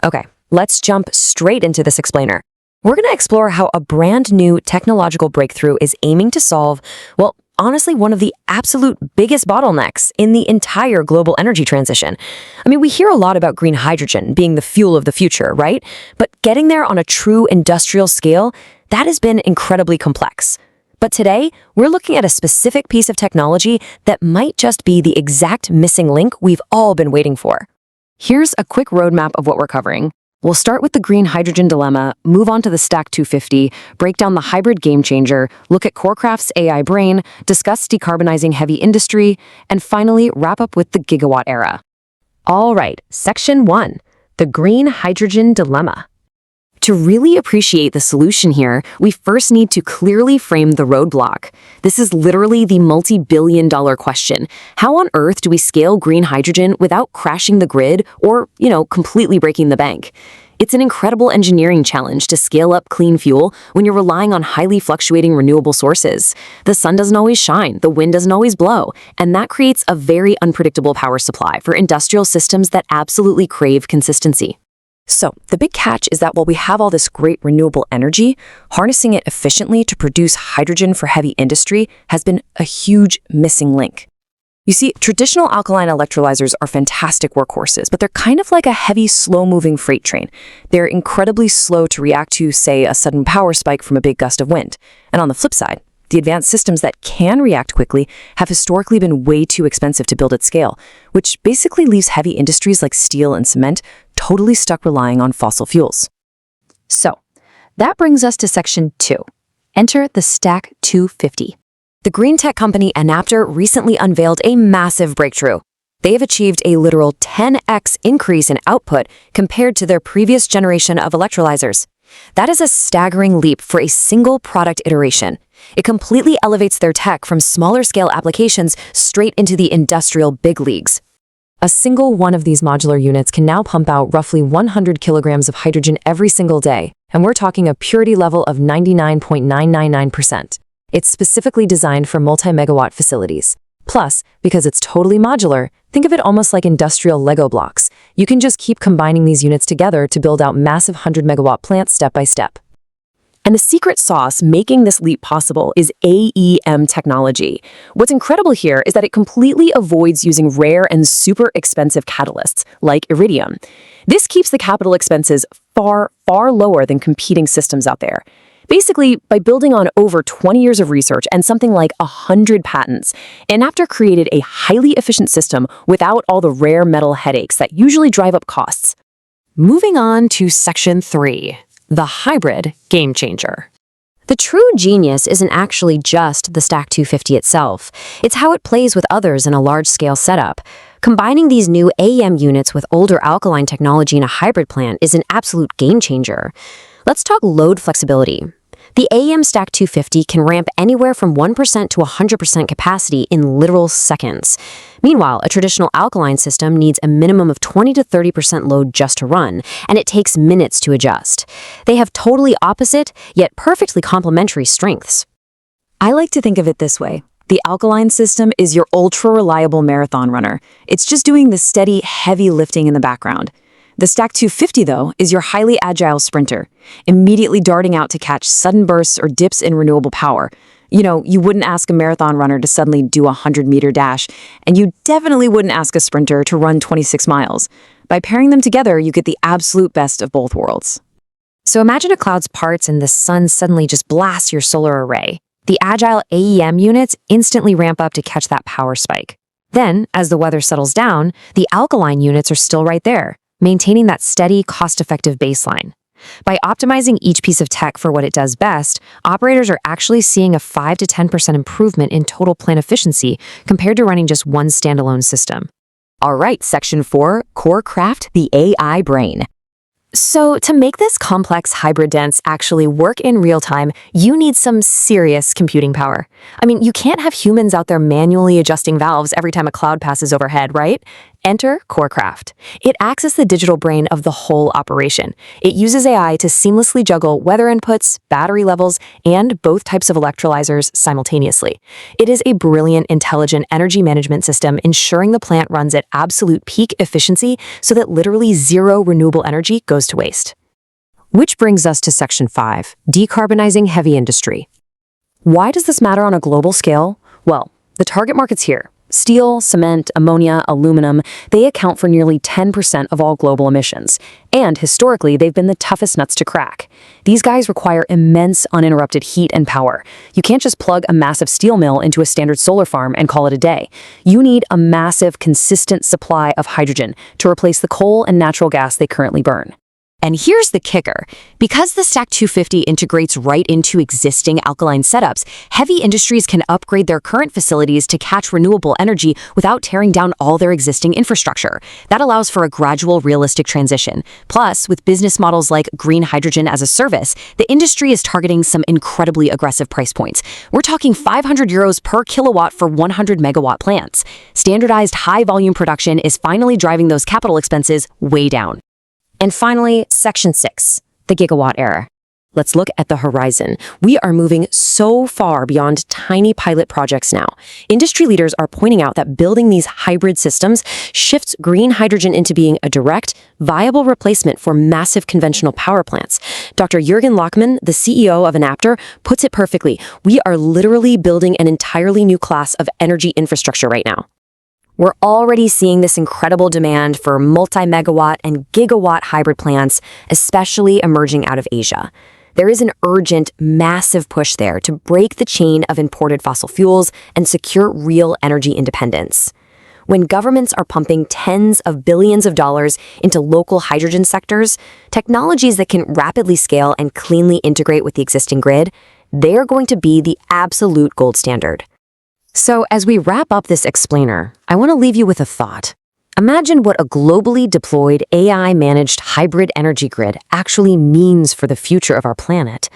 Okay, let's jump straight into this explainer. We're going to explore how a brand new technological breakthrough is aiming to solve, well, honestly, one of the absolute biggest bottlenecks in the entire global energy transition. I mean, we hear a lot about green hydrogen being the fuel of the future, right? But getting there on a true industrial scale, that has been incredibly complex. But today, we're looking at a specific piece of technology that might just be the exact missing link we've all been waiting for. Here's a quick roadmap of what we're covering. We'll start with the green hydrogen dilemma, move on to the Stack 250, break down the hybrid game changer, look at CoreKraft's AI brain, discuss decarbonizing heavy industry, and finally wrap up with the gigawatt era. All right, Section 1, the green hydrogen dilemma. To really appreciate the solution here, we first need to clearly frame the roadblock. This is literally the multi-billion-dollar question. How on earth do we scale green hydrogen without crashing the grid or, completely breaking the bank? It's an incredible engineering challenge to scale up clean fuel when you're relying on highly fluctuating renewable sources. The sun doesn't always shine, the wind doesn't always blow, and that creates a very unpredictable power supply for industrial systems that absolutely crave consistency. So, the big catch is that while we have all this great renewable energy, harnessing it efficiently to produce hydrogen for heavy industry has been a huge missing link. You see, traditional alkaline electrolysers are fantastic workhorses, but they're kind of like a heavy, slow-moving freight train. They're incredibly slow to react to, say, a sudden power spike from a big gust of wind. And on the flip side, the advanced systems that can react quickly have historically been way too expensive to build at scale, which basically leaves heavy industries like steel and cement totally stuck relying on fossil fuels. So, that brings us to Section 2. Enter the Stack 250. The green tech company Enapter recently unveiled a massive breakthrough. They have achieved a literal 10x increase in output compared to their previous generation of electrolysers. That is a staggering leap for a single product iteration. It completely elevates their tech from smaller scale applications straight into the industrial big leagues. A single one of these modular units can now pump out roughly 100 kilograms of hydrogen every single day, and we're talking a purity level of 99.999%. It's specifically designed for multi-megawatt facilities. Plus, because it's totally modular, think of it almost like industrial Lego blocks. You can just keep combining these units together to build out massive 100-megawatt plants step by step. And the secret sauce making this leap possible is AEM technology. What's incredible here is that it completely avoids using rare and super expensive catalysts, like iridium. This keeps the capital expenses far, far lower than competing systems out there. Basically, by building on over 20 years of research and something like 100 patents, Enapter created a highly efficient system without all the rare metal headaches that usually drive up costs. Moving on to Section 3, the hybrid game changer. The true genius isn't actually just the Stack 250 itself. It's how it plays with others in a large-scale setup. Combining these new AEM units with older alkaline technology in a hybrid plant is an absolute game changer. Let's talk load flexibility. The AEM Stack 250 can ramp anywhere from 1% to 100% capacity in literal seconds. Meanwhile, a traditional alkaline system needs a minimum of 20 to 30% load just to run, and it takes minutes to adjust. They have totally opposite, yet perfectly complementary strengths. I like to think of it this way. The alkaline system is your ultra-reliable marathon runner. It's just doing the steady, heavy lifting in the background. The Stack 250, though, is your highly agile sprinter, immediately darting out to catch sudden bursts or dips in renewable power. You wouldn't ask a marathon runner to suddenly do a 100-meter dash, and you definitely wouldn't ask a sprinter to run 26 miles. By pairing them together, you get the absolute best of both worlds. So imagine a cloud's parts and the sun suddenly just blasts your solar array. The agile AEM units instantly ramp up to catch that power spike. Then, as the weather settles down, the alkaline units are still right there, maintaining that steady, cost-effective baseline. By optimizing each piece of tech for what it does best, operators are actually seeing a 5 to 10% improvement in total plant efficiency compared to running just one standalone system. All right, Section 4, CoreKraft, the AI brain. So to make this complex hybrid dance actually work in real time, you need some serious computing power. I mean, you can't have humans out there manually adjusting valves every time a cloud passes overhead, right? Enter CoreKraft. It acts as the digital brain of the whole operation. It uses AI to seamlessly juggle weather inputs, battery levels, and both types of electrolyzers simultaneously. It is a brilliant, intelligent energy management system ensuring the plant runs at absolute peak efficiency so that literally zero renewable energy goes to waste. Which brings us to Section 5, decarbonizing heavy industry. Why does this matter on a global scale? Well, the target market's here. Steel, cement, ammonia, aluminum, they account for nearly 10% of all global emissions. And historically, they've been the toughest nuts to crack. These guys require immense uninterrupted heat and power. You can't just plug a massive steel mill into a standard solar farm and call it a day. You need a massive, consistent supply of hydrogen to replace the coal and natural gas they currently burn. And here's the kicker. Because the Stack 250 integrates right into existing alkaline setups, heavy industries can upgrade their current facilities to catch renewable energy without tearing down all their existing infrastructure. That allows for a gradual, realistic transition. Plus, with business models like green hydrogen as a service, the industry is targeting some incredibly aggressive price points. We're talking 500 euros per kilowatt for 100 megawatt plants. Standardized high-volume production is finally driving those capital expenses way down. And finally, Section 6, the gigawatt era. Let's look at the horizon. We are moving so far beyond tiny pilot projects now. Industry leaders are pointing out that building these hybrid systems shifts green hydrogen into being a direct, viable replacement for massive conventional power plants. Dr. Jürgen Lachmann, the CEO of Enapter, puts it perfectly. We are literally building an entirely new class of energy infrastructure right now. We're already seeing this incredible demand for multi-megawatt and gigawatt hybrid plants, especially emerging out of Asia. There is an urgent, massive push there to break the chain of imported fossil fuels and secure real energy independence. When governments are pumping tens of billions of dollars into local hydrogen sectors, technologies that can rapidly scale and cleanly integrate with the existing grid, they're going to be the absolute gold standard. So as we wrap up this explainer, I want to leave you with a thought. Imagine what a globally deployed AI-managed hybrid energy grid actually means for the future of our planet.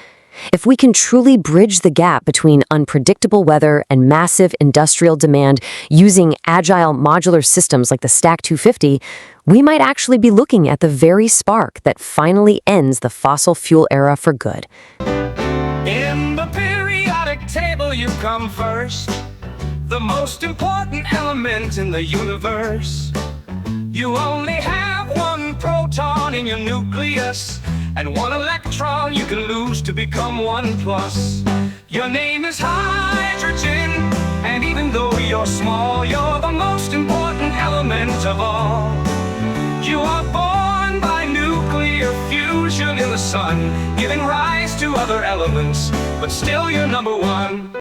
If we can truly bridge the gap between unpredictable weather and massive industrial demand using agile modular systems like the Stack 250, we might actually be looking at the very spark that finally ends the fossil fuel era for good. In the periodic table you come first, the most important element in the universe. You only have one proton in your nucleus, and one electron you can lose to become one plus. Your name is hydrogen, and even though you're small, you're the most important element of all. You are born by nuclear fusion in the sun, giving rise to other elements, but still you're number one.